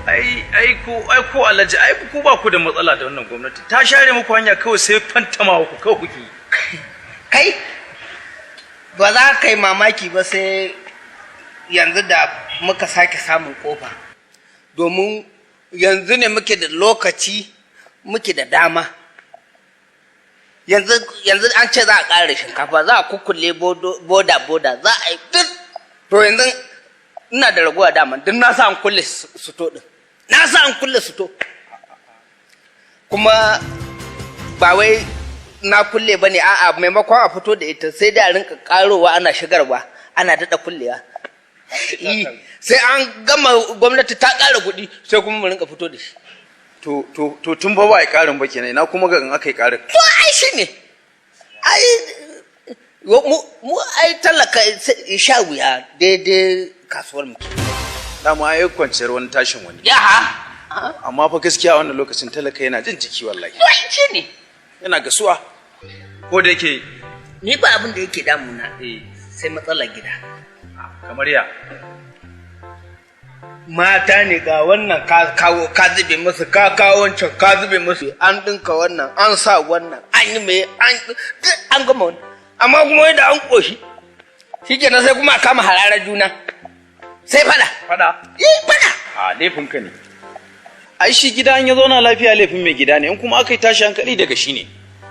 Ai ko Alhaji ai ku ba ku da matsala da wannan gwamnati. Ta share muku hanya kawai sai fantama ku kawai kuke. Kai ba za ka yi mamaki ba sai yanzu da muka sake samun kofa. Domin yanzu ne muke da lokaci muke da dama. Yanzu an ce za a ƙara shinkafa, za a kukkulle boda za a yi duk. To yanzu ina da raguwa dama duk na sa an kulle suto din. Na sa an kulle suto. Kuma ba wai na kulle ba ne, a'a maimakon a fito da ita sai da rinka karowa ana shigarwa ana daɗa kullewa. Sai an gama gwamnati ta ƙara kuɗi sai kuma mu rinka fito da shi. To tun ba a yi ƙarin ba kenan, ina kuma ga in aka yi ƙarin. To ai shi ne. Mu ai talaka sha wuya daidai kasuwar mu. Dama ai kwanciyar wani tashin wani. Amma fa gaskiya wannan lokacin talaka yana jin jiki wallahi. To ai shi ne. Yana gasuwa. Ko da yake ni ba abin da yake damuna sai matsalar gida. Kamar ya. Mata ne ga wannan ka zube musu, ka kawo wancan ka zube musu, an dinka wannan an sa wannan an yi mai an gama wani, amma kuma yadda an koshi shi kenan sai kuma a kama hararar juna sai fada fada. A laifin ka ne. Ai shi gida an ya zauna lafiya laifin mai gida ne, in kuma aka yi tashi hankali daga shi ne.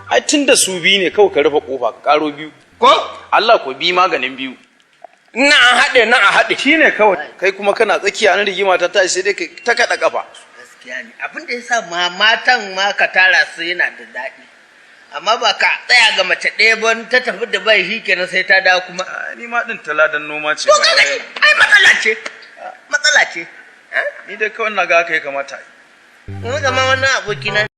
Ai tun da su biyu ne kawai ka rufe kofa ka karo biyu. Ko Allah ko bi maganin biyu. na a haɗe Shi ne kawai. Kai kuma kana tsakiya na rigima ta tashi sai dai ta kaɗa ƙafa. gaskiya ne abin da yasa matan ma ka tara su yana da daɗi, amma ba ka tsaya ga mace ɗaya ba ta tafi da bai shi kenan sai ta dawo kuma. Ni ma ɗin taladan noma ce. To ai matsala ce. Ni dai kawai na ga haka ya kamata. Mun zama wannan abokina